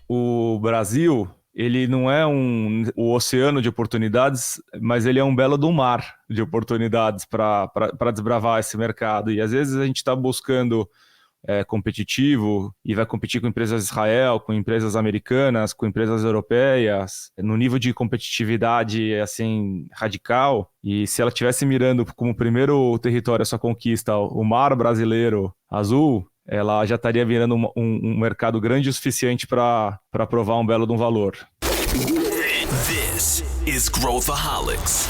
O Brasil, ele não é o oceano de oportunidades, mas ele é um belo do mar de oportunidades para desbravar esse mercado. E às vezes a gente está buscando competitivo e vai competir com empresas de Israel, com empresas americanas, com empresas europeias, no nível de competitividade assim radical. E se ela estivesse mirando como primeiro território a sua conquista o mar brasileiro azul, ela já estaria virando um mercado grande o suficiente para provar um belo de um valor. This is Growthaholics.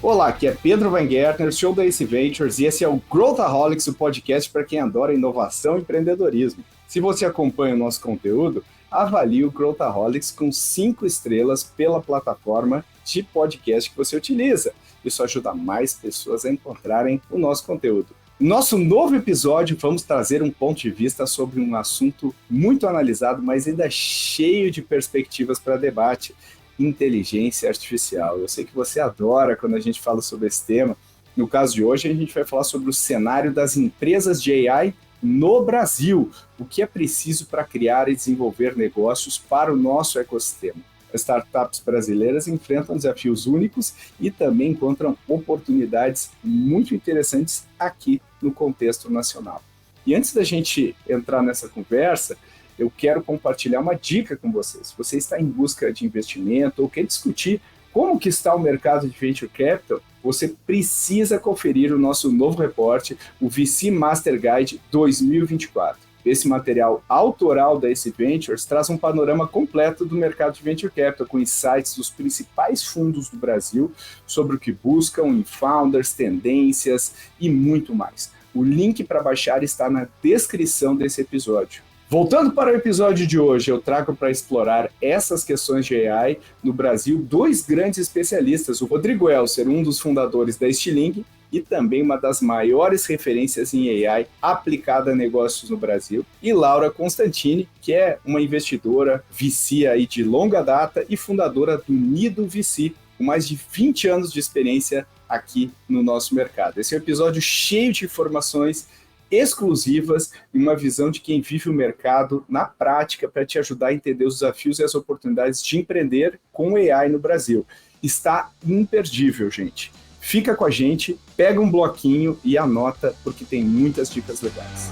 Olá, aqui é Pedro Van Gertner, CEO da Ace Ventures, e esse é o Growthaholics, o podcast para quem adora inovação e empreendedorismo. Se você acompanha o nosso conteúdo, avalie o Growthaholics com 5 estrelas pela plataforma de podcast que você utiliza. Isso ajuda mais pessoas a encontrarem o nosso conteúdo. No nosso novo episódio, vamos trazer um ponto de vista sobre um assunto muito analisado, mas ainda cheio de perspectivas para debate: inteligência artificial. Eu sei que você adora quando a gente fala sobre esse tema. No caso de hoje, a gente vai falar sobre o cenário das empresas de AI no Brasil, o que é preciso para criar e desenvolver negócios para o nosso ecossistema. As startups brasileiras enfrentam desafios únicos e também encontram oportunidades muito interessantes aqui no contexto nacional. E antes da gente entrar nessa conversa, eu quero compartilhar uma dica com você. Se você está em busca de investimento ou quer discutir como que está o mercado de Venture Capital, você precisa conferir o nosso novo reporte, o VC Master Guide 2024. Esse material autoral da Ace Ventures traz um panorama completo do mercado de Venture Capital, com insights dos principais fundos do Brasil sobre o que buscam em founders, tendências e muito mais. O link para baixar está na descrição desse episódio. Voltando para o episódio de hoje, eu trago para explorar essas questões de AI no Brasil 2 grandes especialistas, o Rodrigo Elser, um dos fundadores da Stiling e também uma das maiores referências em AI aplicada a negócios no Brasil, e Laura Constantini, que é uma investidora VC aí de longa data e fundadora do Nido VC, com mais de 20 anos de experiência aqui no nosso mercado. Esse é um episódio cheio de informações exclusivas e uma visão de quem vive o mercado na prática para te ajudar a entender os desafios e as oportunidades de empreender com AI no Brasil. Está imperdível, gente. Fica com a gente, pega um bloquinho e anota, porque tem muitas dicas legais.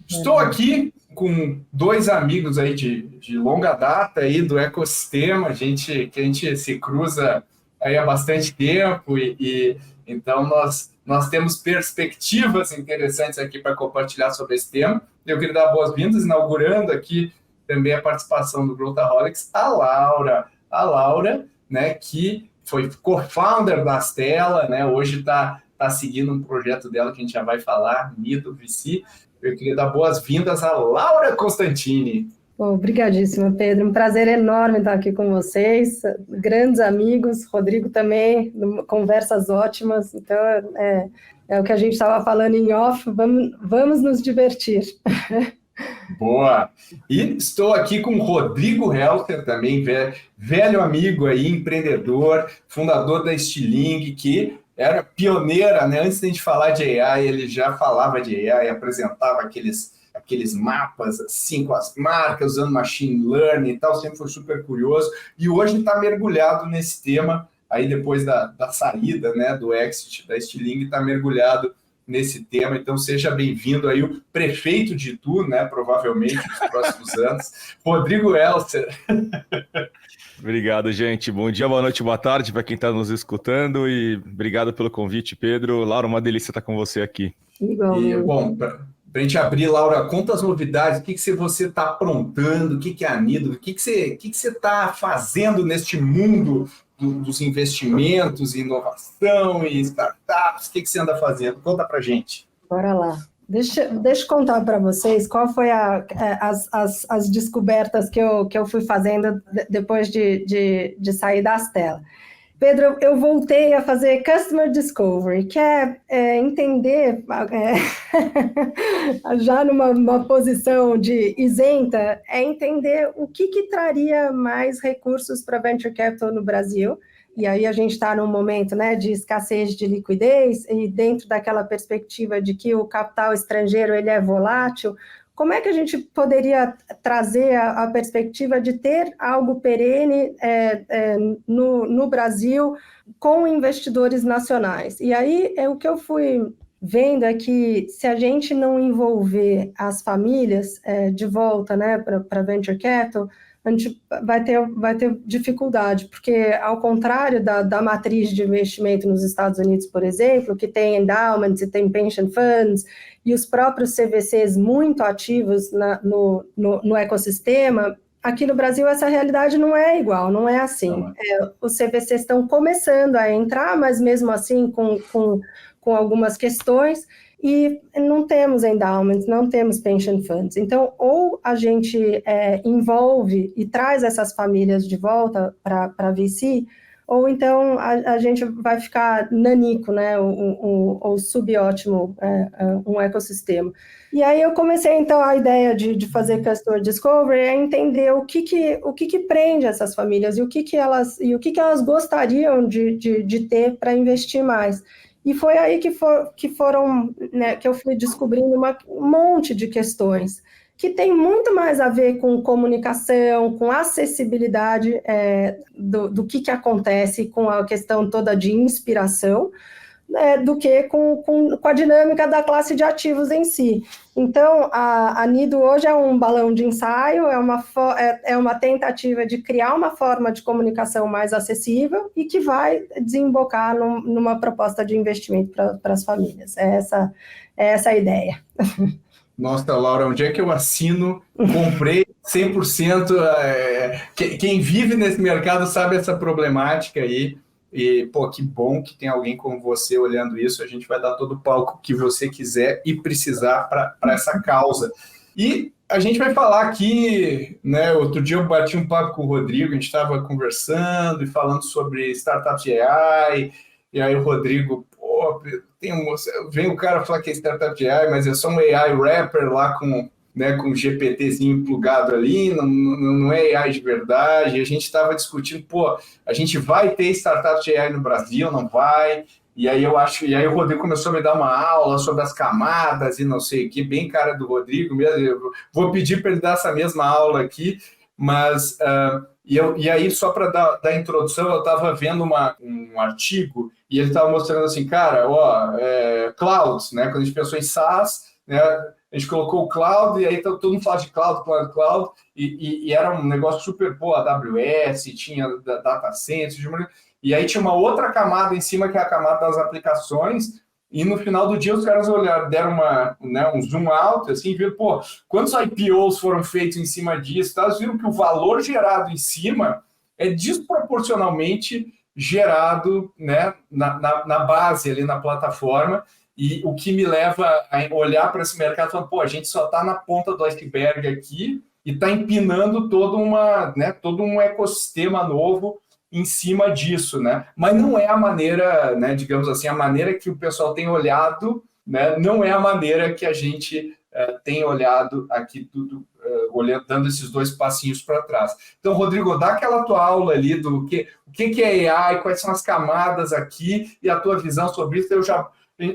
Estou aqui com 2 amigos aí de longa data aí do ecossistema, que a gente se cruza aí há bastante tempo e então nós temos perspectivas interessantes aqui para compartilhar sobre esse tema. Eu queria dar boas-vindas, inaugurando aqui também a participação do Growthaholics, a Laura, né, que foi co-founder da Astela, né, hoje está seguindo um projeto dela que a gente já vai falar, Nido VC. Eu queria dar boas-vindas a Laura Constantini. Obrigadíssima, Pedro. Um prazer enorme estar aqui com vocês, grandes amigos, Rodrigo também, conversas ótimas. Então, é o que a gente estava falando em off, vamos nos divertir. Boa! E estou aqui com o Rodrigo Helter, também velho amigo aí, empreendedor, fundador da Stiling, que era pioneira, né? Antes de a gente falar de AI, ele já falava de AI, apresentava aqueles mapas assim, com as marcas, usando machine learning e tal, sempre foi super curioso, e hoje está mergulhado nesse tema, aí depois da saída, né, do exit da Stiling, está mergulhado nesse tema. Então seja bem-vindo aí o prefeito de Itu, né, provavelmente nos próximos anos, Rodrigo Elser. Obrigado, gente. Bom dia, boa noite, boa tarde para quem está nos escutando e obrigado pelo convite, Pedro. Laura, uma delícia estar com você aqui. Igualmente. E, bom, para a gente abrir, Laura, conta as novidades, o que você está aprontando, o que é a Nido, o que você está fazendo neste mundo dos investimentos, inovação e startups, o que você anda fazendo? Conta para a gente. Bora lá. Deixa eu contar para vocês qual foi as descobertas que eu fui fazendo depois de sair da Astela. Pedro, eu voltei a fazer Customer Discovery, que é entender, já numa posição de isenta, é entender o que traria mais recursos para Venture Capital no Brasil, e aí a gente está num momento, né, de escassez de liquidez, e dentro daquela perspectiva de que o capital estrangeiro ele é volátil, como é que a gente poderia trazer a perspectiva de ter algo perene no Brasil com investidores nacionais? E aí, o que eu fui vendo é que se a gente não envolver as famílias de volta, né, para Venture Capital, a gente vai ter dificuldade, porque ao contrário da matriz de investimento nos Estados Unidos, por exemplo, que tem endowments e tem pension funds, e os próprios CVCs muito ativos no ecossistema, aqui no Brasil essa realidade não é igual, não é assim. Os CVCs estão começando a entrar, mas mesmo assim com algumas questões, e não temos endowments, não temos pension funds. Então, ou a gente envolve e traz essas famílias de volta para a VC, ou então a gente vai ficar nanico, né, ou subótimo, um ecossistema. E aí eu comecei, então, a ideia de fazer Customer Discovery é entender o que prende essas famílias e o que elas gostariam de ter para investir mais. E foi aí que foram, né, que eu fui descobrindo um monte de questões que tem muito mais a ver com comunicação, com acessibilidade do que acontece, com a questão toda de inspiração, do que com a dinâmica da classe de ativos em si. Então, a Nido hoje é um balão de ensaio, é uma tentativa de criar uma forma de comunicação mais acessível e que vai desembocar numa proposta de investimento para as famílias. É essa a ideia. Nossa, Laura, onde é que eu assino? Comprei 100%. Quem vive nesse mercado sabe essa problemática aí. E, pô, que bom que tem alguém como você olhando isso. A gente vai dar todo o palco que você quiser e precisar para essa causa. E a gente vai falar aqui, né? Outro dia eu bati um papo com o Rodrigo, a gente estava conversando e falando sobre startups de AI, e aí o Rodrigo, pô, vem o cara falar que é startup de AI, mas é só um AI rapper lá com um GPTzinho plugado ali, não é AI de verdade. A gente estava discutindo, pô, a gente vai ter startup de AI no Brasil, não vai? E aí o Rodrigo começou a me dar uma aula sobre as camadas e não sei o que, bem cara do Rodrigo mesmo. Eu vou pedir para ele dar essa mesma aula aqui, mas e aí, só para dar introdução, eu estava vendo um artigo e ele estava mostrando assim, cara, clouds, né? Quando a gente pensou em SaaS, né? A gente colocou o cloud e aí todo mundo fala de cloud, e era um negócio super, pô, AWS, tinha data centers, e aí tinha uma outra camada em cima, que é a camada das aplicações, e no final do dia os caras deram um zoom out, assim, viram, pô, quantos IPOs foram feitos em cima disso, tá? Eles viram que o valor gerado em cima é desproporcionalmente gerado, né, na base ali, na plataforma. E o que me leva a olhar para esse mercado e falar, pô, a gente só está na ponta do iceberg aqui e está empinando todo um ecossistema novo em cima disso, né? Mas não é a maneira, né, digamos assim, a maneira que o pessoal tem olhado, né, não é a maneira que a gente tem olhado aqui, tudo dando esses dois passinhos para trás. Então, Rodrigo, dá aquela tua aula ali do o que é AI, quais são as camadas aqui e a tua visão sobre isso.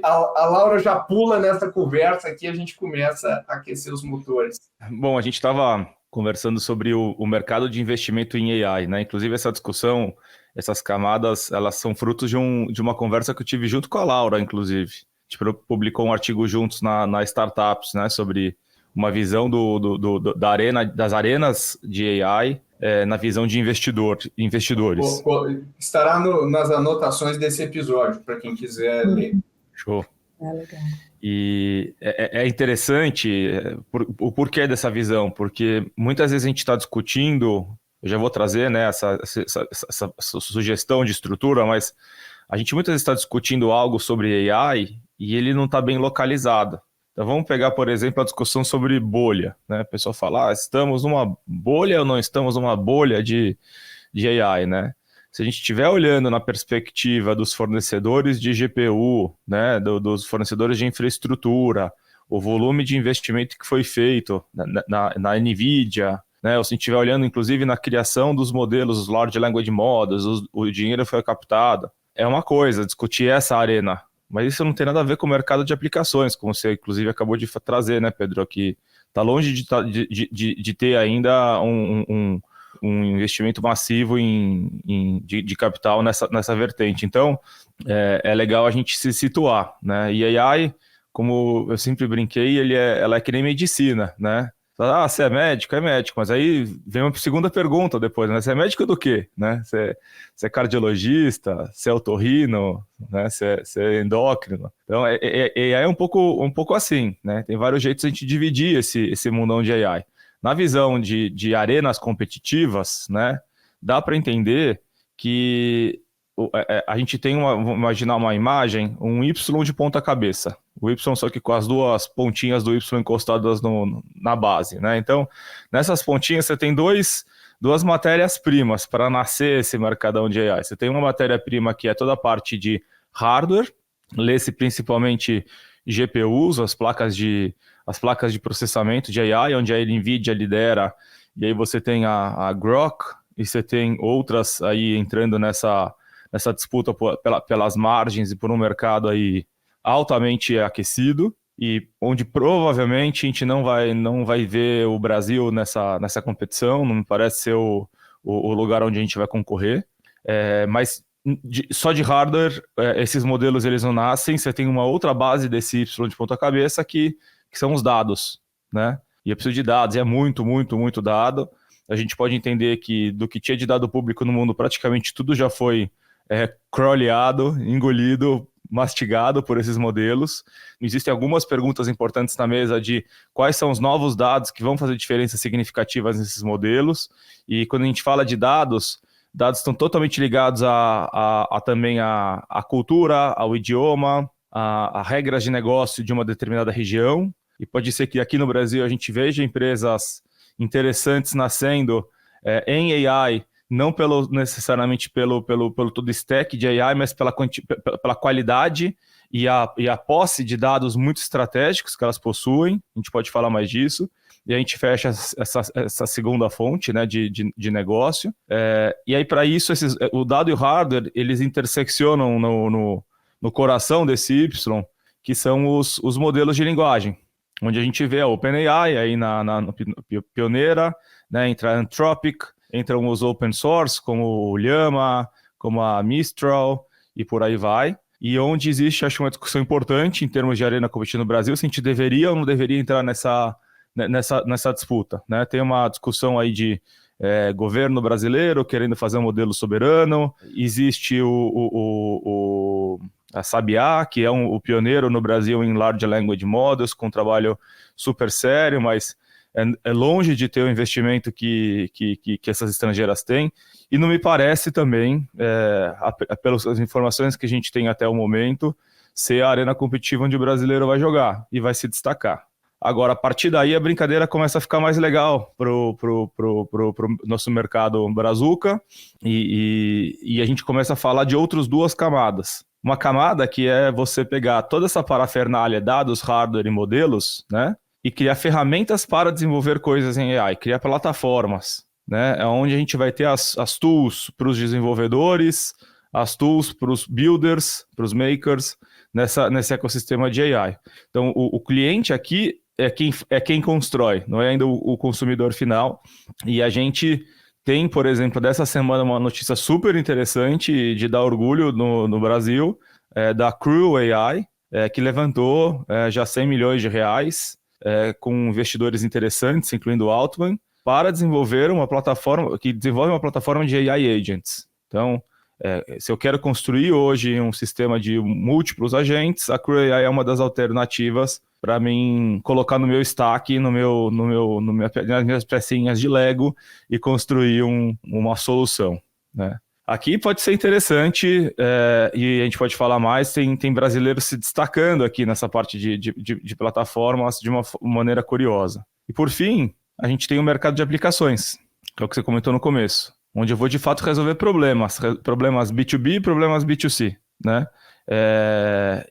A Laura já pula nessa conversa aqui, a gente começa a aquecer os motores. Bom, a gente estava conversando sobre o mercado de investimento em AI, né? Inclusive essa discussão, essas camadas, elas são frutos de uma conversa que eu tive junto com a Laura, inclusive. A gente publicou um artigo juntos na Startups, né? Sobre uma visão das arenas de AI na visão de investidores. Estará nas anotações desse episódio, para quem quiser ler. Show. Legal. E é interessante o porquê dessa visão, porque muitas vezes a gente está discutindo, eu já vou trazer, né, essa sugestão de estrutura, mas a gente muitas vezes está discutindo algo sobre AI e ele não está bem localizado. Então vamos pegar, por exemplo, a discussão sobre bolha, né? O pessoal fala, estamos numa bolha ou não estamos numa bolha de AI, né? Se a gente estiver olhando na perspectiva dos fornecedores de GPU, né, dos fornecedores de infraestrutura, o volume de investimento que foi feito na NVIDIA, né? Ou se a gente estiver olhando, inclusive, na criação dos modelos, os Large Language Models, o dinheiro foi captado. É uma coisa, discutir essa arena. Mas isso não tem nada a ver com o mercado de aplicações, como você, inclusive, acabou de trazer, né, Pedro? Que está longe de ter ainda um investimento massivo de capital nessa vertente. Então, é legal a gente se situar, né? E AI, como eu sempre brinquei, ela é que nem medicina, né? Você é médico, mas aí vem uma segunda pergunta depois, né? Você é médico do quê? Né? Você é cardiologista, você é otorrino, né? Você é endócrino. Então, AI é um pouco assim, né? Tem vários jeitos de a gente dividir esse mundão de AI. Na visão de arenas competitivas, né? Dá para entender que a gente tem vamos imaginar uma imagem, um Y de ponta cabeça. O Y só que com as duas pontinhas do Y encostadas na base, né? Então, nessas pontinhas você tem duas matérias-primas para nascer esse mercadão de AI. Você tem uma matéria-prima que é toda a parte de hardware, lê-se principalmente GPUs, as placas de processamento de AI, onde a NVIDIA lidera, e aí você tem a Grok, e você tem outras aí entrando nessa disputa pelas margens e por um mercado aí altamente aquecido, e onde provavelmente a gente não vai ver o Brasil nessa competição, não me parece ser o lugar onde a gente vai concorrer, mas só de hardware, esses modelos eles não nascem, você tem uma outra base desse Y de ponta cabeça que são os dados, né? E eu preciso de dados, e é muito, muito, muito dado. A gente pode entender que do que tinha de dado público no mundo, praticamente tudo já foi crawleado, engolido, mastigado por esses modelos. Existem algumas perguntas importantes na mesa de quais são os novos dados que vão fazer diferenças significativas nesses modelos. E quando a gente fala de dados estão totalmente ligados também à cultura, ao idioma, a regras de negócio de uma determinada região. E pode ser que aqui no Brasil a gente veja empresas interessantes nascendo em AI, não necessariamente pelo todo stack de AI, mas pela qualidade e a posse de dados muito estratégicos que elas possuem. A gente pode falar mais disso. E a gente fecha essa segunda fonte, né, de negócio. E aí, para isso, o dado e o hardware, eles interseccionam no coração desse Y, que são os modelos de linguagem, onde a gente vê a OpenAI aí no pioneira, né, entra a Anthropic, entram os open source, como o Llama, como a Mistral, e por aí vai. E onde existe, acho, uma discussão importante em termos de arena competitiva no Brasil, se a gente deveria ou não deveria entrar nessa disputa, né? Tem uma discussão aí de governo brasileiro querendo fazer um modelo soberano, existe a Sabiá, que é o pioneiro no Brasil em Large Language Models, com um trabalho super sério, mas é longe de ter o investimento que essas estrangeiras têm, e não me parece também, pelas informações que a gente tem até o momento, ser a arena competitiva onde o brasileiro vai jogar e vai se destacar. Agora, a partir daí, a brincadeira começa a ficar mais legal pro nosso mercado brazuca, e a gente começa a falar de outras duas camadas. Uma camada que é você pegar toda essa parafernália, dados, hardware e modelos, né, e criar ferramentas para desenvolver coisas em AI, criar plataformas, né, é onde a gente vai ter as tools para os desenvolvedores, as tools para os builders, para os makers, nesse ecossistema de AI. Então, o cliente aqui é quem constrói, não é ainda o consumidor final. E a gente tem, por exemplo, dessa semana uma notícia super interessante de dar orgulho no Brasil, da Crew AI, que levantou já 100 milhões de reais, com investidores interessantes, incluindo o Altman, para desenvolver uma plataforma de AI agents. Então, se eu quero construir hoje um sistema de múltiplos agentes, a Crew AI é uma das alternativas para mim colocar no meu stack, nas minhas pecinhas de Lego e construir uma solução, né? Aqui pode ser interessante, e a gente pode falar mais, tem brasileiros se destacando aqui nessa parte de plataformas de uma maneira curiosa. E por fim, a gente tem o mercado de aplicações, que é o que você comentou no começo, onde eu vou de fato resolver problemas B2B e problemas B2C, né?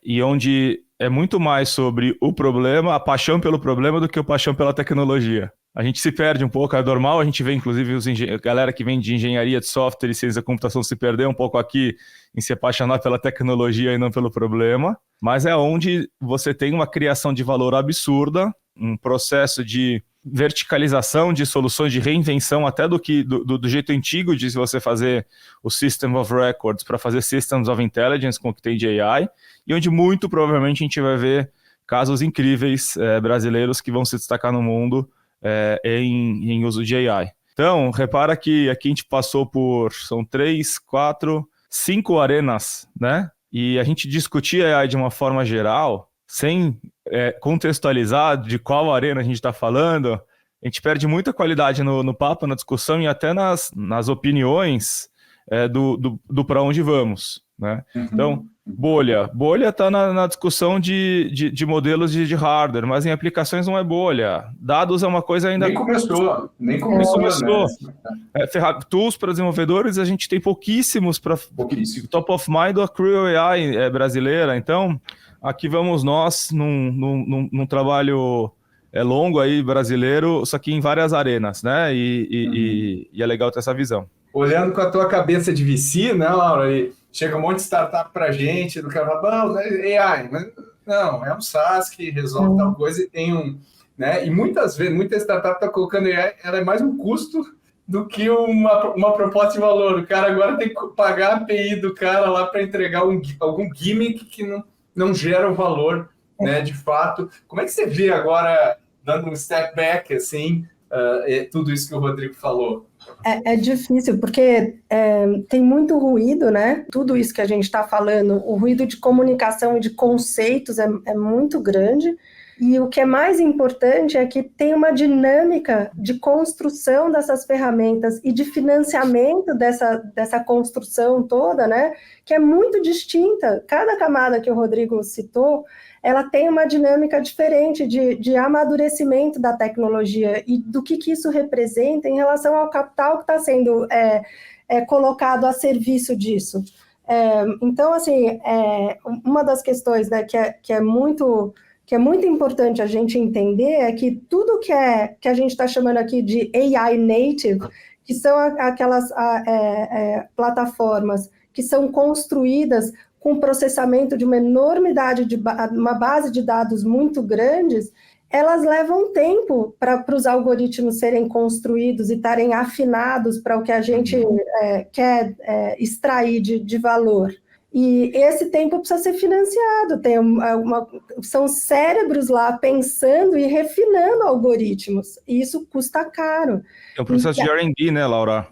E onde é muito mais sobre o problema, a paixão pelo problema, do que a paixão pela tecnologia. A gente se perde um pouco, é normal, a gente vê inclusive a galera que vem de engenharia de software e ciência da computação se perder um pouco aqui em se apaixonar pela tecnologia e não pelo problema, mas é onde você tem uma criação de valor absurda, um processo de verticalização de soluções, de reinvenção até do jeito antigo de você fazer o System of Records para fazer Systems of Intelligence com o que tem de AI, e onde muito provavelmente a gente vai ver casos incríveis brasileiros que vão se destacar no mundo em uso de AI. Então, repara que aqui a gente passou são 3, 4, 5 arenas, né? E a gente discutia AI de uma forma geral, sem contextualizar de qual arena a gente está falando, a gente perde muita qualidade no papo, na discussão e até nas opiniões do para onde vamos, né? Então, bolha está na discussão de modelos de hardware, mas em aplicações não é bolha. Dados é uma coisa ainda... Nem começou. Né? Tools para desenvolvedores, a gente tem pouquíssimos. Top of mind do Creo AI brasileira. Então, aqui vamos nós num trabalho longo aí brasileiro, só que em várias arenas, né? E é legal ter essa visão. Olhando com a tua cabeça de VC, né, Laura? E chega um monte de startup pra gente, do cara fala, AI, mas não, é um SaaS que resolve tal coisa e tem né? E muitas vezes, muita startup está colocando AI, ela é mais um custo do que uma proposta de valor. O cara agora tem que pagar a API do cara lá para entregar algum gimmick que não gera o valor, né, de fato. Como é que você vê agora, dando um step back, assim, tudo isso que o Rodrigo falou? É difícil, porque tem muito ruído, né? Tudo isso que a gente está falando, o ruído de comunicação e de conceitos é muito grande. E o que é mais importante é que tem uma dinâmica de construção dessas ferramentas e de financiamento dessa construção toda, né? Que é muito distinta. Cada camada que o Rodrigo citou, ela tem uma dinâmica diferente de amadurecimento da tecnologia e do que isso representa em relação ao capital que está sendo colocado a serviço disso. Então, assim, uma das questões, né, que é muito importante a gente entender é que tudo que a gente está chamando aqui de AI native, que são aquelas plataformas que são construídas com processamento de uma enormidade, uma base de dados muito grandes, elas levam tempo para os algoritmos serem construídos e estarem afinados para o que a gente quer extrair de valor. E esse tempo precisa ser financiado, são cérebros lá pensando e refinando algoritmos, e isso custa caro. É um processo de R&D, né, Laura?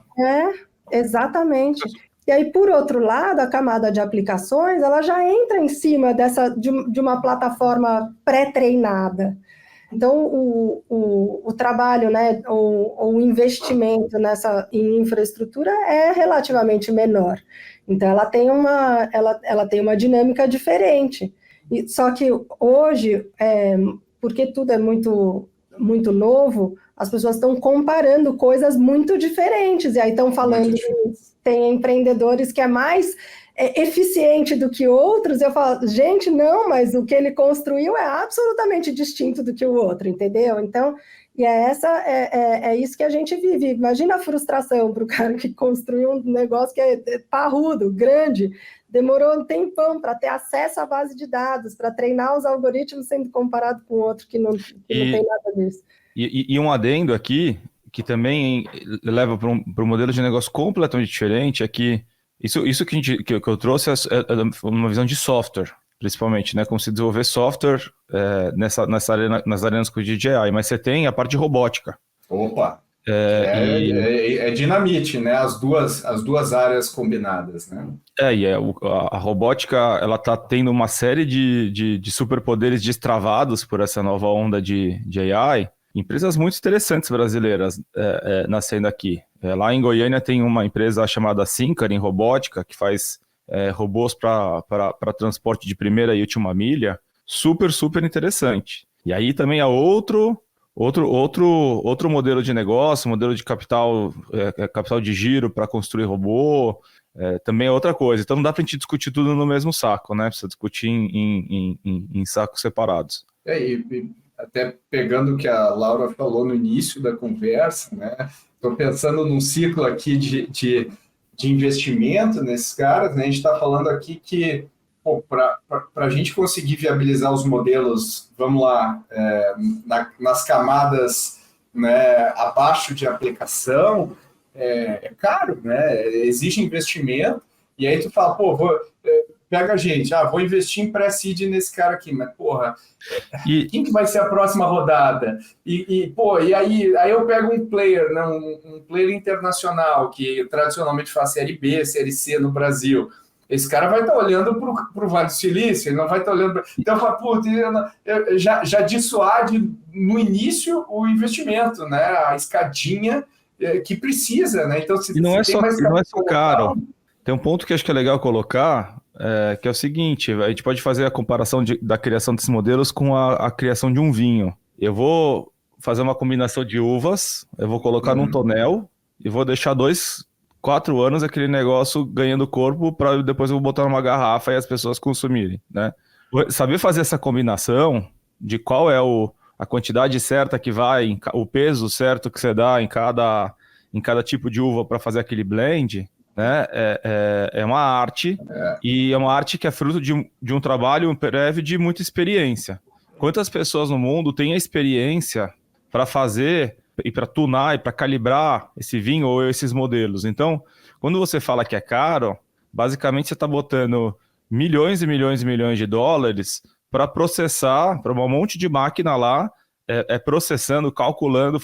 Exatamente. E aí, por outro lado, a camada de aplicações, ela já entra em cima de uma plataforma pré-treinada. Então, o trabalho, né, o investimento em infraestrutura é relativamente menor. Então, ela tem uma dinâmica diferente. Só que hoje, porque tudo é muito, muito novo, as pessoas estão comparando coisas muito diferentes. E aí estão falando tem empreendedores que é mais eficiente do que outros. Eu falo, gente, não, mas o que ele construiu é absolutamente distinto do que o outro, entendeu? Então, e é isso que a gente vive. Imagina a frustração para o cara que construiu um negócio que é parrudo, grande, demorou um tempão para ter acesso à base de dados, para treinar os algoritmos sendo comparado com outro que não tem nada disso. E um adendo aqui, que também leva para um modelo de negócio completamente diferente, é que isso que eu trouxe é uma visão de software, principalmente, né? Como se desenvolver software nas arenas com DJI, mas você tem a parte de robótica. Opa! É dinamite, né? As duas áreas combinadas, né? A robótica, ela está tendo uma série de superpoderes destravados por essa nova onda de AI. Empresas muito interessantes brasileiras nascendo aqui. Lá em Goiânia tem uma empresa chamada Syncari em robótica, que faz robôs para transporte de primeira e última milha. Super, super interessante. E aí também há outro modelo de negócio, modelo de capital de giro para construir robô. também é outra coisa. Então não dá para a gente discutir tudo no mesmo saco, né? Precisa discutir em sacos separados. E até pegando o que a Laura falou no início da conversa, né? Estou pensando num ciclo aqui de investimento nesses caras, né? A gente está falando aqui que para a gente conseguir viabilizar os modelos, vamos lá, nas camadas, né, abaixo de aplicação, é caro, né? Exige investimento, e aí tu fala, pega a gente, vou investir em pré-seed nesse cara aqui, mas porra, quem que vai ser a próxima rodada? E aí eu pego um player, né, um player internacional que tradicionalmente faz série B, série C no Brasil. Esse cara vai estar olhando para o Vale do Silício, ele não vai estar olhando. Então eu falo, já dissuade no início o investimento, né? A escadinha que precisa, né? Então, e não é só caro. Tem um ponto que acho que é legal colocar, que é o seguinte: a gente pode fazer a comparação da criação desses modelos com a criação de um vinho. Eu vou fazer uma combinação de uvas, eu vou colocar num tonel e vou deixar 4 anos aquele negócio ganhando corpo para depois eu vou botar numa garrafa e as pessoas consumirem, né? Saber fazer essa combinação de qual é a quantidade certa que vai, o peso certo que você dá em cada tipo de uva para fazer aquele blend, né? É uma arte, e é uma arte que é fruto de um trabalho prévio de muita experiência. Quantas pessoas no mundo têm a experiência para fazer e para tunar e para calibrar esse vinho ou esses modelos? Então, quando você fala que é caro, basicamente você está botando milhões e milhões e milhões de dólares para processar, para um monte de máquina lá, processando, calculando,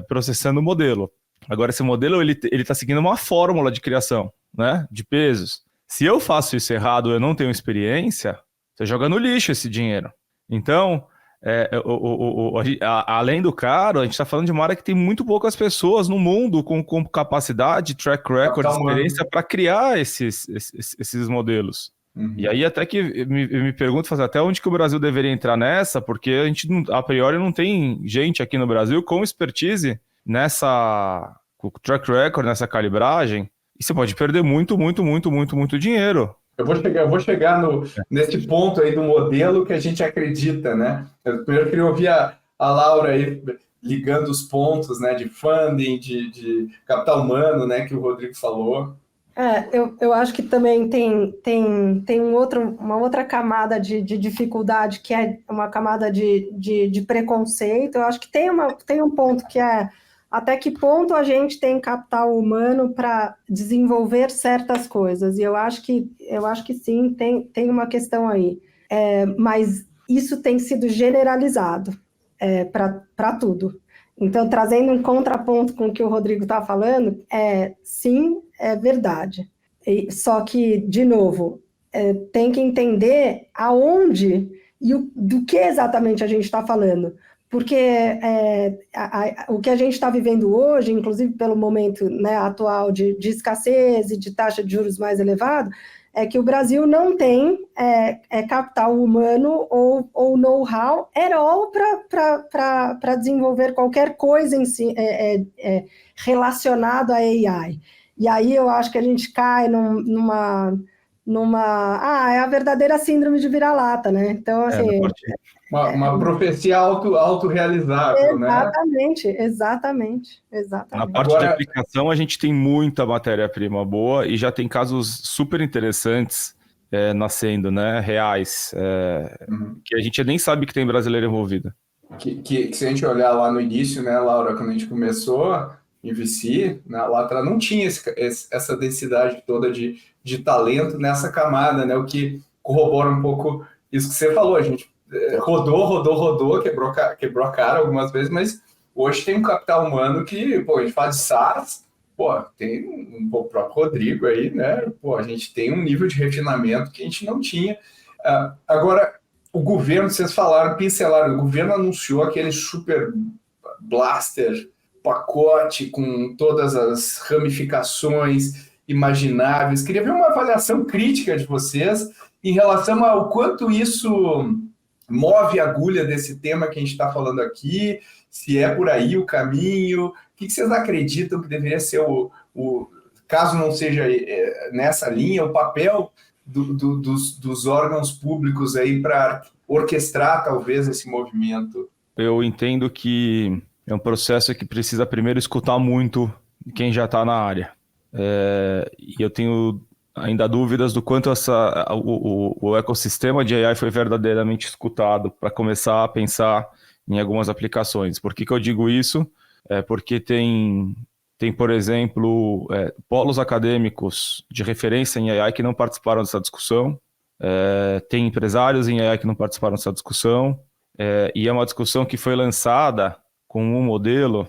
processando o modelo. Agora, esse modelo ele está seguindo uma fórmula de criação, né, de pesos. Se eu faço isso errado, eu não tenho experiência, você joga no lixo esse dinheiro. Então, além do caro, a gente está falando de uma área que tem muito poucas pessoas no mundo com capacidade, track record, experiência para criar esses modelos. E aí até que me pergunto, até onde que o Brasil deveria entrar nessa, porque a gente, a priori, não tem gente aqui no Brasil com expertise com track record, nessa calibragem, e você pode perder muito, muito, muito, muito, muito dinheiro. Eu vou chegar nesse ponto aí do modelo que a gente acredita, né? Eu primeiro queria ouvir a Laura aí ligando os pontos, né, de funding, de capital humano, né, que o Rodrigo falou. Eu acho que também tem uma outra camada de dificuldade, que é uma camada de preconceito. Eu acho que tem um ponto que é até que ponto a gente tem capital humano para desenvolver certas coisas. E eu acho que sim, tem uma questão aí. Mas isso tem sido generalizado para tudo. Então, trazendo um contraponto com o que o Rodrigo está falando, sim, é verdade. Só que, de novo, tem que entender aonde e do que exatamente a gente está falando. Porque o que a gente está vivendo hoje, inclusive pelo momento, né, atual de escassez e de taxa de juros mais elevada, é que o Brasil não tem capital humano ou know-how at all para desenvolver qualquer coisa em si, relacionado a AI. E aí eu acho que a gente cai numa é a verdadeira síndrome de vira-lata, né? Então, assim... Uma profecia autorrealizável, né? Exatamente. Na parte de aplicação, a gente tem muita matéria-prima boa e já tem casos super interessantes nascendo, né? Reais, que a gente nem sabe que tem brasileiro envolvido. Que se a gente olhar lá no início, né, Laura, quando a gente começou a investir, lá atrás não tinha essa densidade toda de talento nessa camada, né? O que corrobora um pouco isso que você falou, a gente rodou, quebrou a cara algumas vezes, mas hoje tem um capital humano que, a gente fala de SaaS, tem o próprio Rodrigo aí, né? A gente tem um nível de refinamento que a gente não tinha. Agora, o governo, vocês pincelaram, o governo anunciou aquele super blaster pacote com todas as ramificações imagináveis. Queria ver uma avaliação crítica de vocês em relação ao quanto isso move a agulha desse tema que a gente está falando aqui, se é por aí o caminho, o que vocês acreditam que deveria ser caso não seja nessa linha, o papel dos órgãos públicos aí para orquestrar talvez esse movimento? Eu entendo que é um processo que precisa primeiro escutar muito quem já está na área. E eu tenho ainda dúvidas do quanto o ecossistema de AI foi verdadeiramente escutado para começar a pensar em algumas aplicações. Por que eu digo isso? Porque tem, por exemplo, polos acadêmicos de referência em AI que não participaram dessa discussão, tem empresários em AI que não participaram dessa discussão, e é uma discussão que foi lançada com um modelo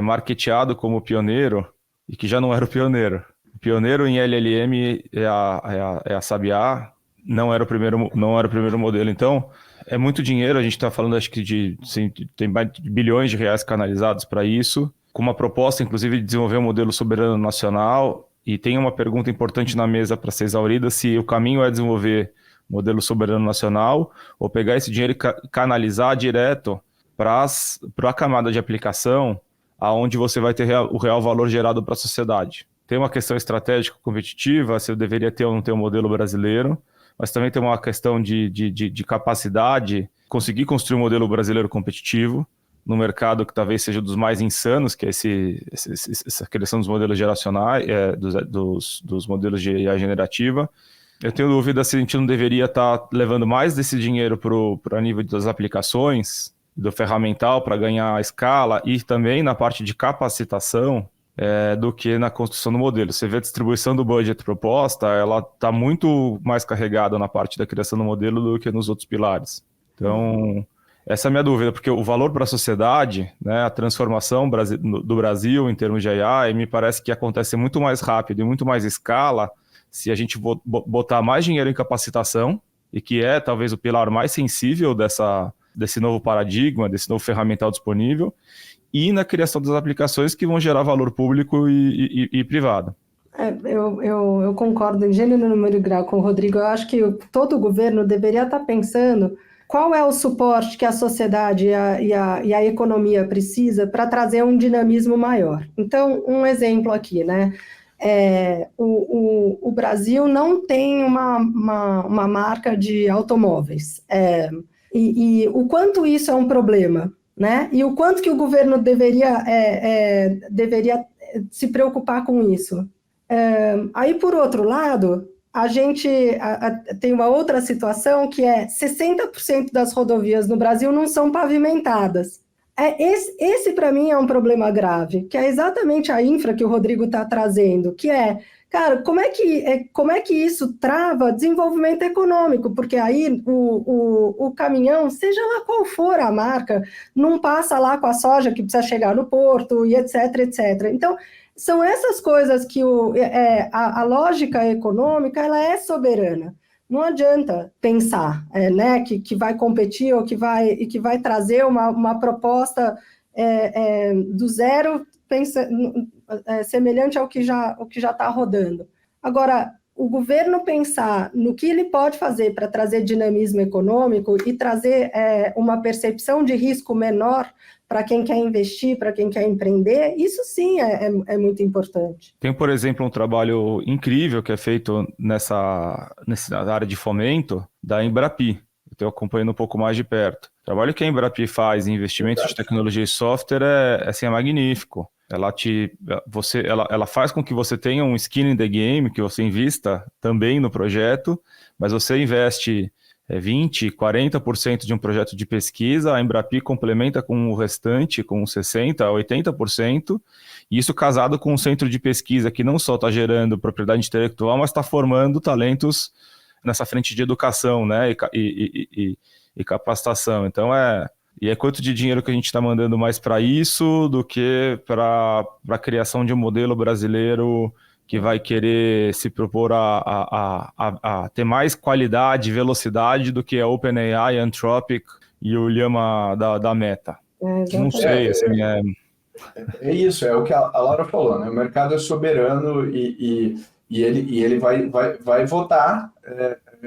marketeado como pioneiro e que já não era o pioneiro. O pioneiro em LLM é a Sabiá, não era o primeiro modelo. Então, é muito dinheiro, a gente está falando acho que tem mais de bilhões de reais canalizados para isso, com uma proposta, inclusive, de desenvolver um modelo soberano nacional, e tem uma pergunta importante na mesa para ser exaurida, se o caminho é desenvolver modelo soberano nacional, ou pegar esse dinheiro e canalizar direto para a camada de aplicação, aonde você vai ter o real valor gerado para a sociedade. Tem uma questão estratégica competitiva, se eu deveria ter ou não ter um modelo brasileiro, mas também tem uma questão de capacidade, conseguir construir um modelo brasileiro competitivo, no mercado que talvez seja dos mais insanos, que é essa criação dos modelos geracionais, dos modelos de IA generativa. Eu tenho dúvida se a gente não deveria estar levando mais desse dinheiro para nível das aplicações, do ferramental para ganhar escala e também na parte de capacitação do que na construção do modelo. Você vê a distribuição do budget proposta, ela está muito mais carregada na parte da criação do modelo do que nos outros pilares. Então, essa é a minha dúvida, porque o valor para a sociedade, né, a transformação do Brasil em termos de AI, me parece que acontece muito mais rápido e muito mais escala se a gente botar mais dinheiro em capacitação, e que é talvez o pilar mais sensível desse novo paradigma, desse novo ferramental disponível, e na criação das aplicações que vão gerar valor público e privado. Eu concordo em gênero, número e grau com o Rodrigo. Eu acho que todo governo deveria estar pensando qual é o suporte que a sociedade e a economia precisa para trazer um dinamismo maior. Então, um exemplo aqui, né? O Brasil não tem uma marca de automóveis. E o quanto isso é um problema, né? E o quanto que o governo deveria se preocupar com isso. Aí, por outro lado, a gente tem uma outra situação que 60% das rodovias no Brasil não são pavimentadas. Esse para mim, é um problema grave, que é exatamente a infra que o Rodrigo está trazendo, que cara, como é que isso trava desenvolvimento econômico? Porque aí o caminhão, seja lá qual for a marca, não passa lá com a soja que precisa chegar no porto e etc, etc. Então, são essas coisas que a lógica econômica ela é soberana. Não adianta pensar né, que vai competir ou que vai trazer uma proposta do zero semelhante ao que já está rodando. Agora, o governo pensar no que ele pode fazer para trazer dinamismo econômico e trazer uma percepção de risco menor para quem quer investir, para quem quer empreender, isso sim é muito importante. Tem, por exemplo, um trabalho incrível que é feito nessa área de fomento da Embrapi. Eu estou acompanhando um pouco mais de perto. O trabalho que a Embrapi faz em investimentos de tecnologia e software é magnífico. Ela faz com que você tenha um skin in the game, que você invista também no projeto, mas você investe 20%, 40% de um projeto de pesquisa, a Embrapi complementa com o restante, com 60%, 80%, e isso casado com um centro de pesquisa que não só está gerando propriedade intelectual, mas está formando talentos nessa frente de educação, né, e capacitação. Então, quanto de dinheiro que a gente está mandando mais para isso do que para a criação de um modelo brasileiro que vai querer se propor a ter mais qualidade e velocidade do que a OpenAI, a Anthropic e o Llama da Meta. Não sei, assim, É isso, é o que a Laura falou, né? O mercado é soberano e ele vai votar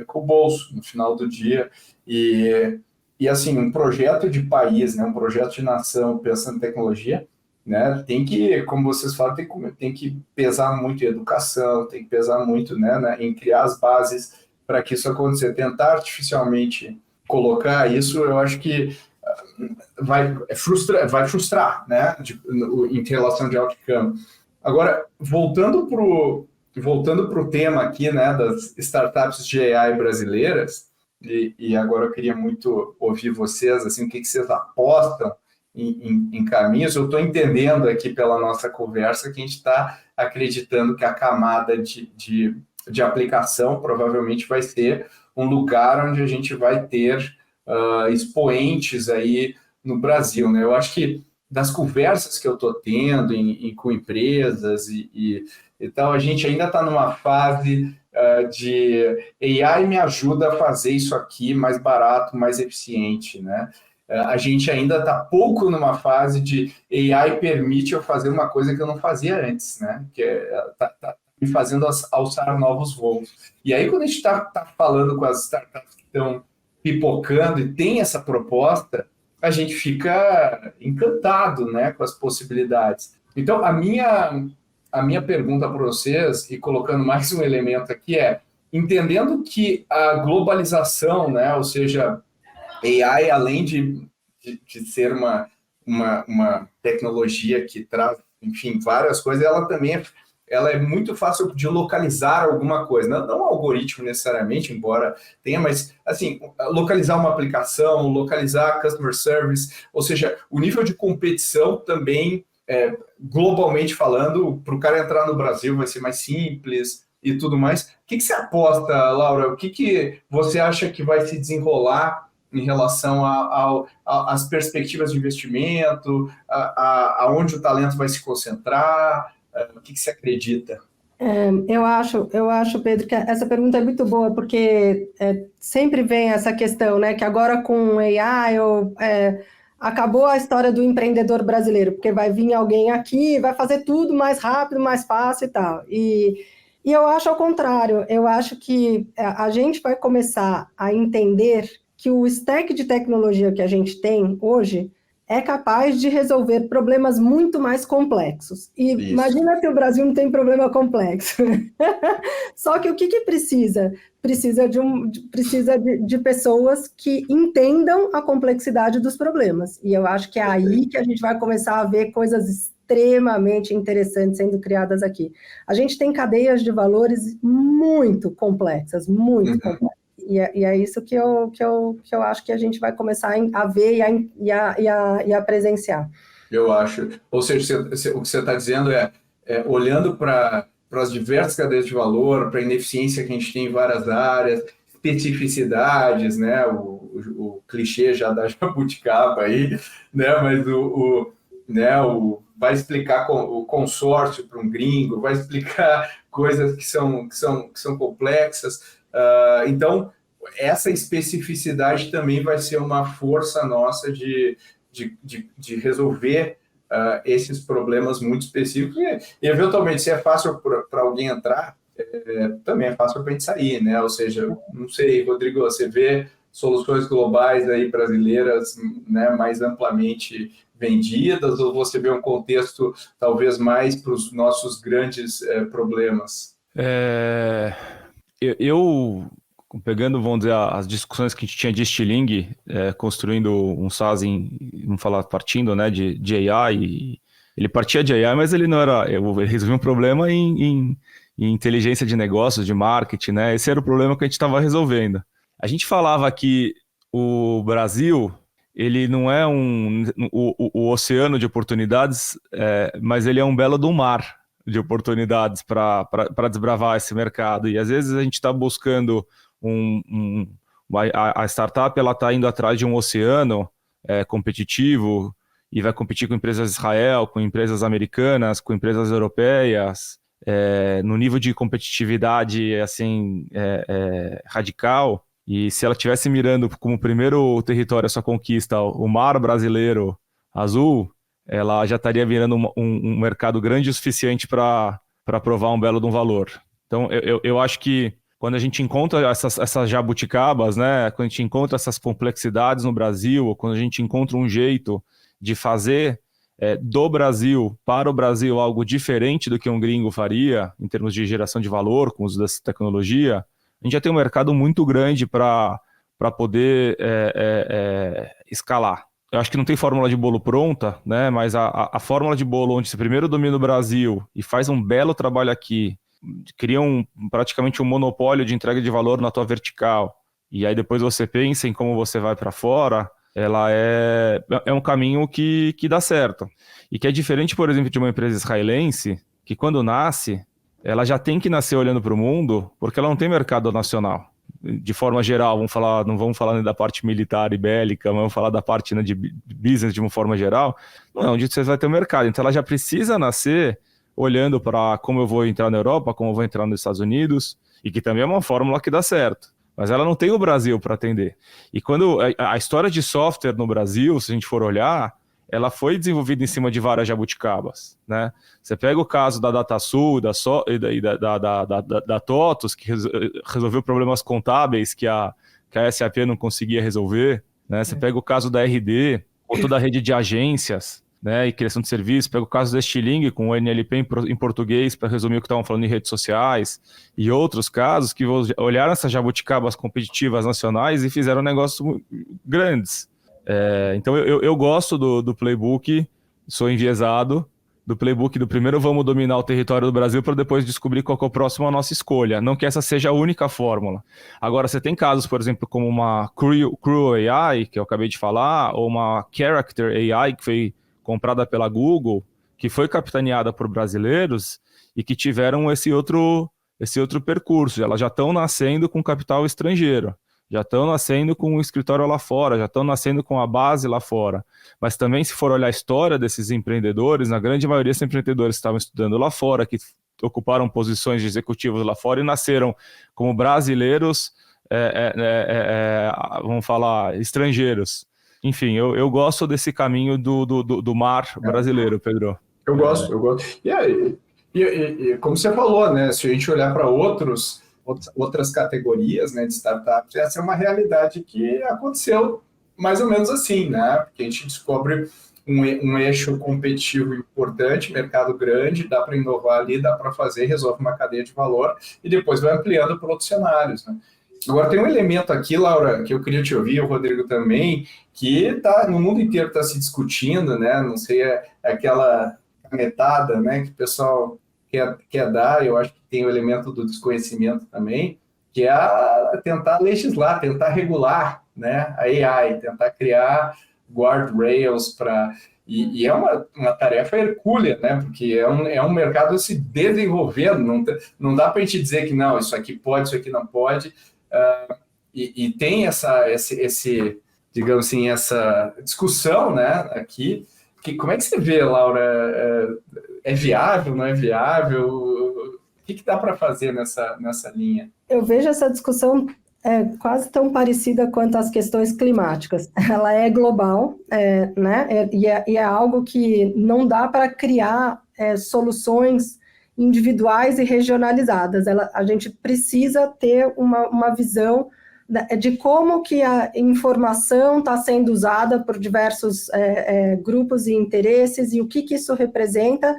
com o bolso no final do dia. E assim, um projeto de país, né? Um projeto de nação pensando em tecnologia, né? Tem que, como vocês falam, tem que pesar muito em educação, tem que pesar muito, né, em criar as bases para que isso aconteça. Tentar artificialmente colocar isso, eu acho que vai frustrar, né, em relação de outcome. Agora, voltando para o tema aqui, né, das startups de AI brasileiras, e agora eu queria muito ouvir vocês, assim, o que vocês apostam em caminhos. Eu estou entendendo aqui pela nossa conversa que a gente está acreditando que a camada de aplicação provavelmente vai ser um lugar onde a gente vai ter expoentes aí no Brasil, né? Eu acho que das conversas que eu estou tendo com empresas e tal, a gente ainda está numa fase de AI me ajuda a fazer isso aqui mais barato, mais eficiente, né? A gente ainda está pouco numa fase de AI permite eu fazer uma coisa que eu não fazia antes, né? Que tá me fazendo alçar novos voos. E aí, quando a gente está falando com as startups que estão pipocando e tem essa proposta, a gente fica encantado, né, com as possibilidades. Então, a minha pergunta para vocês, e colocando mais um elemento aqui, entendendo que a globalização, né, ou seja, AI, além de ser uma tecnologia que traz, enfim, várias coisas, ela é muito fácil de localizar alguma coisa. Não um algoritmo necessariamente, embora tenha, mas, assim, localizar uma aplicação, localizar customer service, ou seja, o nível de competição também, globalmente falando, para o cara entrar no Brasil vai ser mais simples e tudo mais. O que você aposta, Laura? O que você acha que vai se desenrolar em relação às perspectivas de investimento, aonde o talento vai se concentrar? O que você acredita? Eu acho, Pedro, que essa pergunta é muito boa, porque sempre vem essa questão, né, que agora com AI acabou a história do empreendedor brasileiro, porque vai vir alguém aqui, vai fazer tudo mais rápido, mais fácil e tal. E eu acho ao contrário, eu acho que a gente vai começar a entender que o stack de tecnologia que a gente tem hoje é capaz de resolver problemas muito mais complexos. E isso. Imagina que o Brasil não tem problema complexo. Só que o que precisa? Precisa de pessoas que entendam a complexidade dos problemas. E eu acho que é aí que a gente vai começar a ver coisas extremamente interessantes sendo criadas aqui. A gente tem cadeias de valores muito complexas, muito complexas. E é isso que eu acho que a gente vai começar a ver e a presenciar. Eu acho. Ou seja, o que você está dizendo olhando para as diversas cadeias de valor, para a ineficiência que a gente tem em várias áreas, especificidades, né? O clichê já da jabuticaba aí, né? Mas vai explicar o consórcio para um gringo, vai explicar coisas que são complexas. Então, essa especificidade também vai ser uma força nossa de resolver esses problemas muito específicos. E, eventualmente, se é fácil para alguém entrar, também é fácil para a gente sair, né? Ou seja, não sei, Rodrigo, você vê soluções globais aí brasileiras, né, mais amplamente vendidas, ou você vê um contexto talvez mais para os nossos grandes problemas? Pegando, vamos dizer, as discussões que a gente tinha de Stiling, construindo um SaaS, vamos falar, partindo, né, de AI, ele partia de AI, mas ele não era, ele resolvia um problema em inteligência de negócios, de marketing, né, esse era o problema que a gente estava resolvendo. A gente falava que o Brasil, ele não é o oceano de oportunidades, mas ele é um belo do mar de oportunidades para desbravar esse mercado, e às vezes a gente está buscando a startup, ela está indo atrás de um oceano competitivo e vai competir com empresas de Israel, com empresas americanas, com empresas europeias, no nível de competitividade assim, radical. E se ela estivesse mirando como primeiro território a sua conquista o mar brasileiro azul, ela já estaria virando um mercado grande o suficiente para provar um belo de um valor. Então, eu acho que quando a gente encontra essas jabuticabas, né, quando a gente encontra essas complexidades no Brasil, ou quando a gente encontra um jeito de fazer do Brasil para o Brasil algo diferente do que um gringo faria, em termos de geração de valor com o uso dessa tecnologia, a gente já tem um mercado muito grande para poder escalar. Eu acho que não tem fórmula de bolo pronta, né? Mas a fórmula de bolo onde você primeiro domina o Brasil e faz um belo trabalho aqui, cria praticamente um monopólio de entrega de valor na tua vertical, e aí depois você pensa em como você vai para fora, ela é um caminho que dá certo. E que é diferente, por exemplo, de uma empresa israelense, que quando nasce, ela já tem que nascer olhando para o mundo, porque ela não tem mercado nacional. De forma geral, não vamos falar nem da parte militar e bélica, mas vamos falar da parte, né, de business de uma forma geral, não é onde você vai ter um mercado. Então ela já precisa nascer olhando para como eu vou entrar na Europa, como eu vou entrar nos Estados Unidos, e que também é uma fórmula que dá certo. Mas ela não tem o Brasil para atender. E quando a história de software no Brasil, se a gente for olhar, ela foi desenvolvida em cima de várias jabuticabas, né? Você pega o caso da DataSul da TOTUS, que resolveu problemas contábeis que a SAP não conseguia resolver, né? Você pega o caso da RD, ou toda a rede de agências, né, e criação de serviços, pega o caso da Stiling com o NLP em português para resumir o que estavam falando em redes sociais, e outros casos que olharam essas jabuticabas competitivas nacionais e fizeram negócios grandes. Então eu gosto do playbook, sou enviesado, do playbook do primeiro vamos dominar o território do Brasil para depois descobrir qual que é o próximo a nossa escolha. Não que essa seja a única fórmula. Agora, você tem casos, por exemplo, como uma Crew AI, que eu acabei de falar, ou uma Character AI, que foi comprada pela Google, que foi capitaneada por brasileiros e que tiveram esse outro percurso. Elas já estão nascendo com capital estrangeiro, já estão nascendo com um escritório lá fora, já estão nascendo com a base lá fora. Mas também, se for olhar a história desses empreendedores, na grande maioria são empreendedores que estavam estudando lá fora, que ocuparam posições de executivos lá fora e nasceram como brasileiros, vamos falar, estrangeiros. Enfim, eu gosto desse caminho do mar brasileiro, Pedro. Eu gosto. E como você falou, né? Se a gente olhar para outras categorias, né, de startups, essa é uma realidade que aconteceu mais ou menos assim, né? Porque a gente descobre um eixo competitivo importante, mercado grande, dá para inovar ali, dá para fazer, resolve uma cadeia de valor e depois vai ampliando para outros cenários, né? Agora, tem um elemento aqui, Laura, que eu queria te ouvir, o Rodrigo também, que no mundo inteiro está se discutindo, né? Não sei, aquela canetada, né, que o pessoal quer dar, eu acho que tem o elemento do desconhecimento também, que é tentar legislar, tentar regular, né, a AI, tentar criar guardrails para... E é uma tarefa hercúlea, né? Porque é um mercado se desenvolvendo, não dá para a gente dizer que não, isso aqui pode, isso aqui não pode... E tem digamos assim, essa discussão, né, aqui, como é que você vê, Laura? É viável, não é viável? O que dá para fazer nessa linha? Eu vejo essa discussão quase tão parecida quanto as questões climáticas. Ela é global, né, e é algo que não dá para criar soluções individuais e regionalizadas. A gente precisa ter uma visão de como que a informação está sendo usada por diversos grupos e interesses e o que isso representa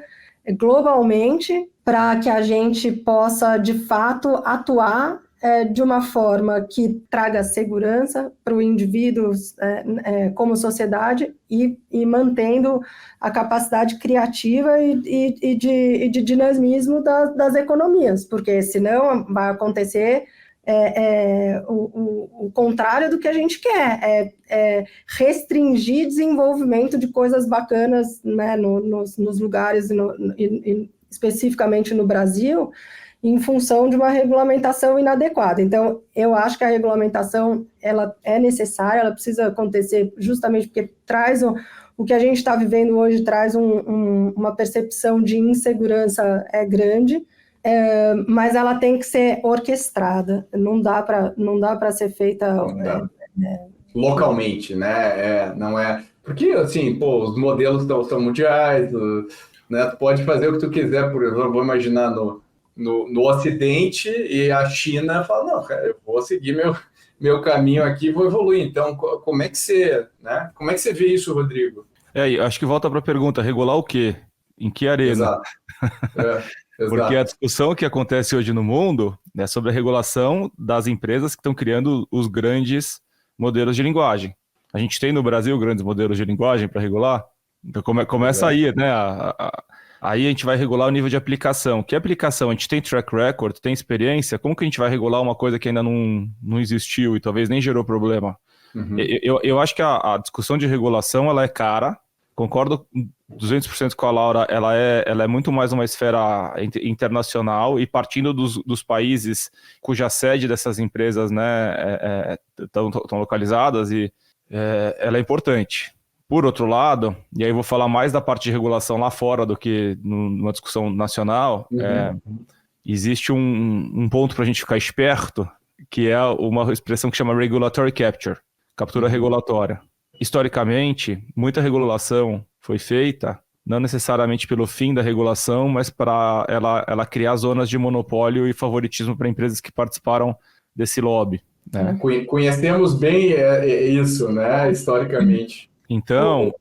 globalmente para que a gente possa, de fato, atuar de uma forma que traga segurança para o indivíduo como sociedade e mantendo a capacidade criativa e de dinamismo das economias, porque senão vai acontecer o contrário do que a gente quer, restringir desenvolvimento de coisas bacanas, né, nos lugares, especificamente no Brasil, em função de uma regulamentação inadequada. Então, eu acho que a regulamentação ela é necessária, ela precisa acontecer justamente porque traz o que a gente está vivendo hoje, traz uma percepção de insegurança grande, mas ela tem que ser orquestrada, não dá para ser feita... localmente, né? Não é... Porque, assim, os modelos são mundiais, né? Tu pode fazer o que tu quiser, por exemplo, vou imaginar no Ocidente, e a China fala, não, cara, eu vou seguir meu caminho aqui, vou evoluir. Então, como é que você vê isso, Rodrigo? E acho que volta para a pergunta, regular o quê? Em que arena? Exato. Porque a Exato. discussão que acontece hoje no mundo é sobre a regulação das empresas que estão criando os grandes modelos de linguagem. A gente tem no Brasil grandes modelos de linguagem para regular? Então começa Exato. aí, né? Aí a gente vai regular o nível de aplicação. Que aplicação? A gente tem track record, tem experiência? Como que a gente vai regular uma coisa que ainda não existiu e talvez nem gerou problema? Uhum. Eu acho que a discussão de regulação ela é cara. Concordo 200% com a Laura, ela é muito mais uma esfera internacional e partindo dos países cuja sede dessas empresas, né, estão localizadas e ela é importante. Por outro lado, e aí eu vou falar mais da parte de regulação lá fora do que numa discussão nacional, existe um ponto para a gente ficar esperto, que é uma expressão que chama regulatory capture, captura regulatória. Historicamente, muita regulação foi feita, não necessariamente pelo fim da regulação, mas para ela criar zonas de monopólio e favoritismo para empresas que participaram desse lobby. Né? Conhecemos bem isso, né, historicamente. Então,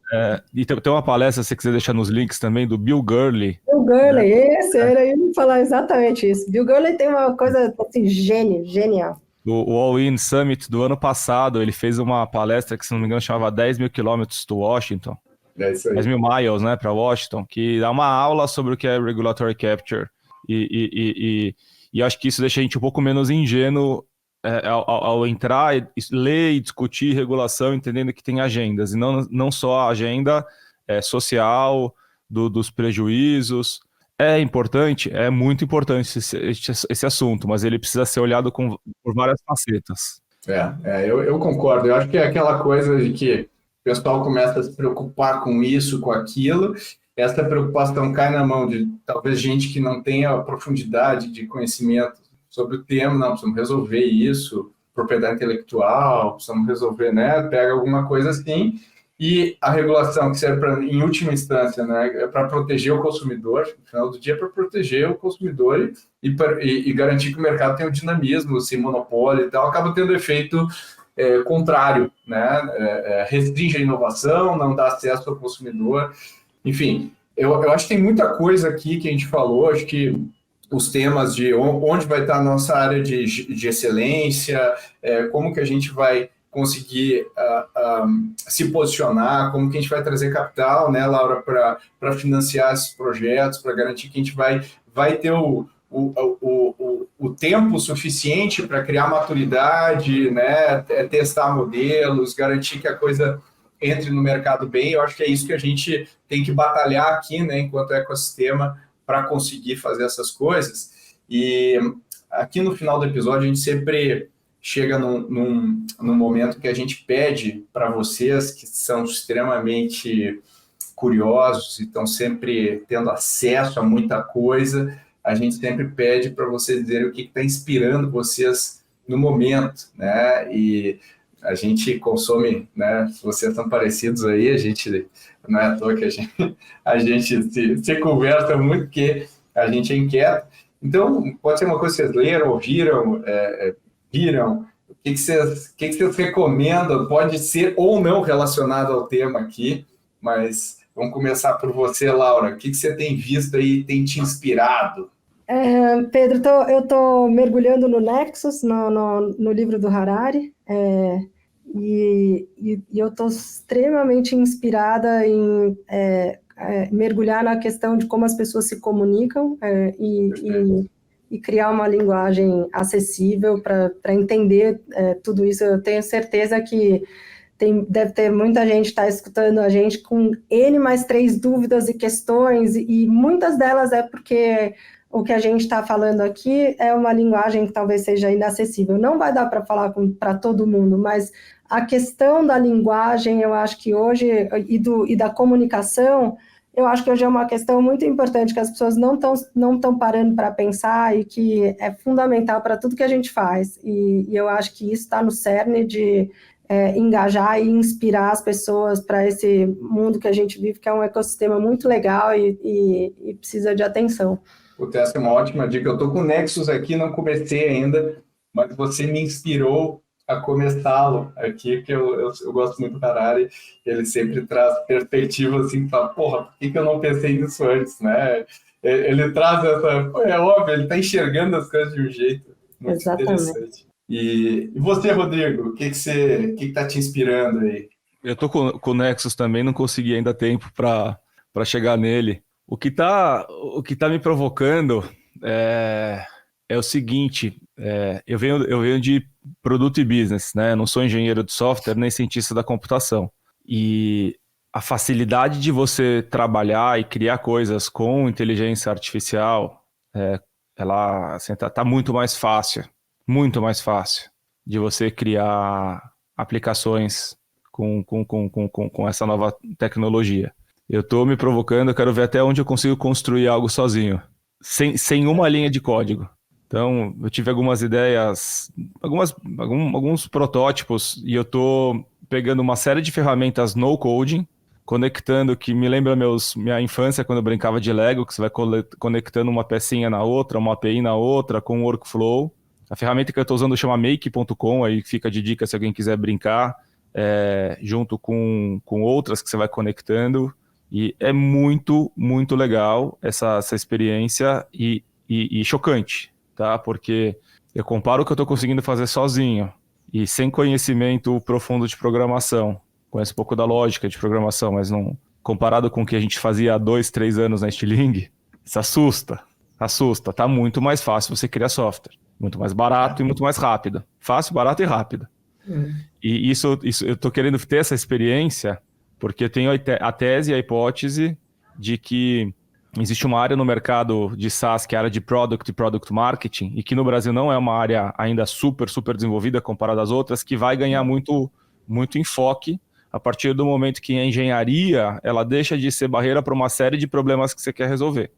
e tem uma palestra, se você quiser deixar nos links também, do Bill Gurley. Bill Gurley, esse, eu ia falar exatamente isso. Bill Gurley tem uma coisa assim, genial. O All-In Summit do ano passado, ele fez uma palestra que, se não me engano, chamava 10 mil quilômetros to Washington. É isso aí. 10 mil miles, né, para Washington, que dá uma aula sobre o que é Regulatory Capture. E acho que isso deixa a gente um pouco menos ingênuo ao entrar, ler e discutir regulação, entendendo que tem agendas, e não só a agenda social, dos prejuízos. É importante, é muito importante esse assunto, mas ele precisa ser olhado por várias facetas. Eu concordo. Eu acho que é aquela coisa de que o pessoal começa a se preocupar com isso, com aquilo, essa preocupação cai na mão de talvez gente que não tenha a profundidade de conhecimento sobre o tema. Não, precisamos resolver isso, propriedade intelectual, precisamos resolver, né? Pega alguma coisa assim. E a regulação que serve em última instância, né, é para proteger o consumidor, no final do dia é para proteger o consumidor e garantir que o mercado tenha um dinamismo, sem monopólio e tal, acaba tendo efeito contrário, né, restringe a inovação, não dá acesso ao consumidor. Enfim, eu acho que tem muita coisa aqui que a gente falou, acho que os temas de onde vai estar a nossa área de excelência, como que a gente vai conseguir se posicionar, como que a gente vai trazer capital, né, Laura, para financiar esses projetos, para garantir que a gente vai ter o tempo suficiente para criar maturidade, né, testar modelos, garantir que a coisa entre no mercado bem. Eu acho que é isso que a gente tem que batalhar aqui, né, enquanto ecossistema, para conseguir fazer essas coisas. E aqui no final do episódio a gente sempre chega num momento que a gente pede para vocês que são extremamente curiosos e estão sempre tendo acesso a muita coisa, a gente sempre pede para vocês dizerem o que está inspirando vocês no momento, né? E a gente consome, né? Se vocês estão parecidos aí, a gente não é à toa que a gente se conversa muito, porque a gente é inquieto. Então, pode ser uma coisa que vocês leram, ouviram, viram, o que vocês recomendam, pode ser ou não relacionado ao tema aqui, mas vamos começar por você, Laura. O que você tem visto aí, tem te inspirado? Pedro, eu estou mergulhando no Nexus, no livro do Harari, e eu estou extremamente inspirada em mergulhar na questão de como as pessoas se comunicam e criar uma linguagem acessível para entender tudo isso. Eu tenho certeza que deve ter muita gente que está escutando a gente com N mais 3 dúvidas e questões, e muitas delas é porque o que a gente está falando aqui é uma linguagem que talvez seja inacessível. Não vai dar para falar para todo mundo, mas a questão da linguagem, eu acho que hoje, e da comunicação, eu acho que hoje é uma questão muito importante, que as pessoas não estão parando para pensar e que é fundamental para tudo que a gente faz. E eu acho que isso está no cerne de engajar e inspirar as pessoas para esse mundo que a gente vive, que é um ecossistema muito legal e precisa de atenção. Essa é uma ótima dica. Eu estou com o Nexus aqui, não comecei ainda, mas você me inspirou a começá-lo aqui, que eu gosto muito do Harari, ele sempre traz perspectiva assim, para porra, por que eu não pensei nisso antes, né? Ele traz essa, é óbvio, ele está enxergando as coisas de um jeito muito interessante. E você, Rodrigo, o que está te inspirando aí? Eu tô com o Nexus também, não consegui ainda tempo para chegar nele. O que tá me provocando é o seguinte, eu venho de produto e business, né? Eu não sou engenheiro de software nem cientista da computação. E a facilidade de você trabalhar e criar coisas com inteligência artificial, ela assim, tá muito mais fácil de você criar aplicações com essa nova tecnologia. Eu estou me provocando, eu quero ver até onde eu consigo construir algo sozinho, sem uma linha de código. Então, eu tive algumas ideias, alguns protótipos, e eu estou pegando uma série de ferramentas no coding, conectando, que me lembra minha infância, quando eu brincava de Lego, que você vai conectando uma pecinha na outra, uma API na outra, com workflow. A ferramenta que eu estou usando chama make.com, aí fica de dica se alguém quiser brincar, junto com outras que você vai conectando. E é muito, muito legal essa experiência e chocante, tá? Porque eu comparo o que eu estou conseguindo fazer sozinho e sem conhecimento profundo de programação. Conheço um pouco da lógica de programação, mas não, comparado com o que a gente fazia há 2, 3 anos na Stiling, isso assusta. Tá muito mais fácil você criar software. Muito mais barato e muito mais rápido. Fácil, barato e rápido. E isso eu estou querendo ter essa experiência porque eu tenho a tese e a hipótese de que existe uma área no mercado de SaaS, que é a área de Product e Product Marketing, e que no Brasil não é uma área ainda super, super desenvolvida comparada às outras, que vai ganhar muito, muito enfoque a partir do momento que a engenharia ela deixa de ser barreira para uma série de problemas que você quer resolver.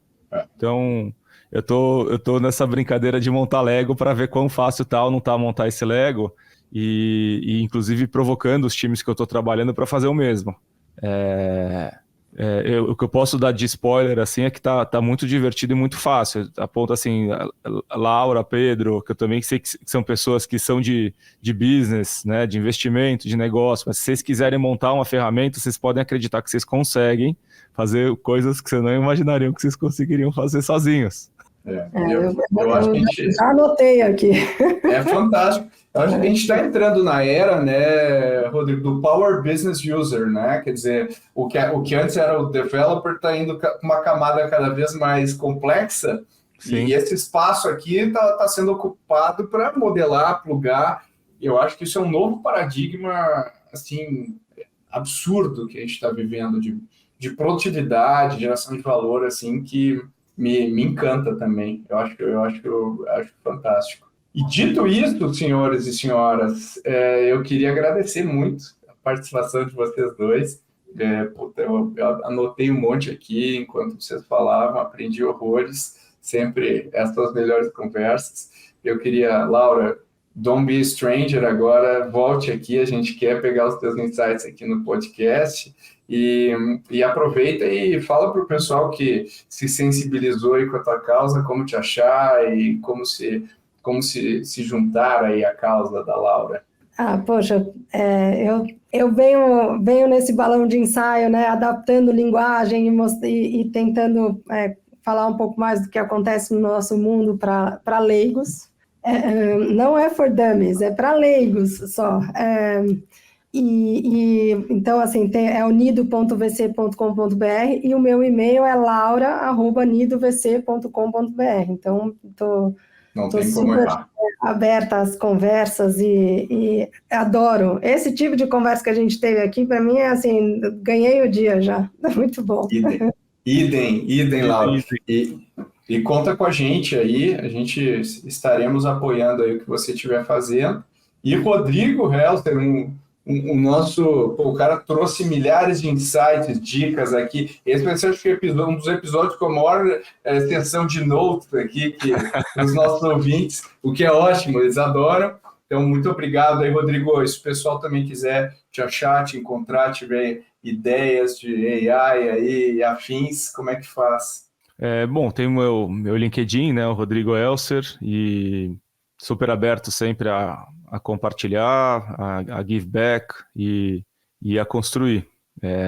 Então, eu tô nessa brincadeira de montar Lego para ver quão fácil tá ou não tá montar esse Lego, e inclusive provocando os times que eu estou trabalhando para fazer o mesmo. O que eu posso dar de spoiler assim é que tá muito divertido e muito fácil. A ponto assim, a Laura, Pedro, que eu também sei que são pessoas que são de business, né, de investimento, de negócio, mas se vocês quiserem montar uma ferramenta, vocês podem acreditar que vocês conseguem fazer coisas que vocês não imaginariam que vocês conseguiriam fazer sozinhos. Eu acho que a gente... Já anotei aqui. É fantástico. Eu acho que a gente está entrando na era, né, Rodrigo, do Power Business User, né? Quer dizer, o que antes era o developer está indo com uma camada cada vez mais complexa. Sim. E esse espaço aqui está sendo ocupado para modelar, plugar. Eu acho que isso é um novo paradigma, assim, absurdo que a gente está vivendo de produtividade, geração de valor, assim, que me encanta também. Eu acho fantástico. E dito isso, senhores e senhoras, eu queria agradecer muito a participação de vocês dois. Eu anotei um monte aqui enquanto vocês falavam, aprendi horrores, sempre essas melhores conversas. Eu queria, Laura, don't be a stranger agora, volte aqui, a gente quer pegar os teus insights aqui no podcast. E aproveita e fala para o pessoal que se sensibilizou aí com a tua causa, como te achar e como se juntar aí à causa da Laura. Poxa, eu venho nesse balão de ensaio, né, adaptando linguagem e tentando falar um pouco mais do que acontece no nosso mundo para leigos. Não é for dummies, é para leigos só. Então, assim, é o nido.vc.com.br e o meu e-mail é laura@nidovc.com.br. Então, estou super aberta às conversas e adoro. Esse tipo de conversa que a gente teve aqui, para mim, é assim, ganhei o dia já. Muito bom. Idem, Laura. E conta com a gente aí, a gente estaremos apoiando aí o que você estiver fazendo. E Rodrigo Helster, o cara trouxe milhares de insights, dicas aqui. Esse vai ser, acho que, um dos episódios com a maior extensão de notes aqui os nossos ouvintes, o que é ótimo, eles adoram. Então, muito obrigado aí, Rodrigo. Se o pessoal também quiser te achar, te encontrar, tiver ideias de AI aí e afins, como é que faz? Bom, tem o meu LinkedIn, né, o Rodrigo Helser, e super aberto sempre a a compartilhar, a give back e a construir.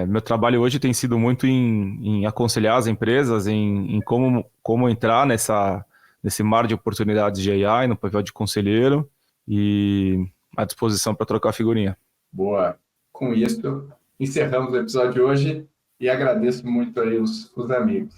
Meu trabalho hoje tem sido muito em aconselhar as empresas em como entrar nesse mar de oportunidades de AI, no papel de conselheiro, e à disposição para trocar figurinha. Boa. Com isso, encerramos o episódio de hoje e agradeço muito aí os amigos.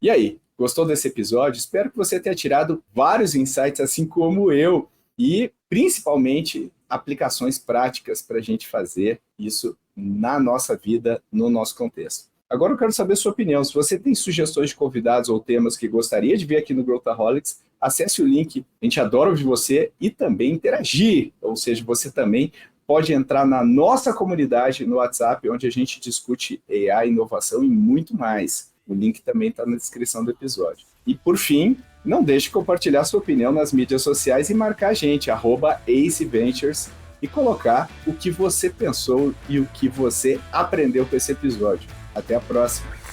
E aí, gostou desse episódio? Espero que você tenha tirado vários insights, assim como eu, e principalmente aplicações práticas para a gente fazer isso na nossa vida, no nosso contexto. Agora eu quero saber a sua opinião. Se você tem sugestões de convidados ou temas que gostaria de ver aqui no Growthaholics, acesse o link. A gente adora ouvir você e também interagir. Ou seja, você também pode entrar na nossa comunidade no WhatsApp, onde a gente discute AI, inovação e muito mais. O link também está na descrição do episódio. E por fim, não deixe de compartilhar sua opinião nas mídias sociais e marcar a gente, @AceVentures, e colocar o que você pensou e o que você aprendeu com esse episódio. Até a próxima!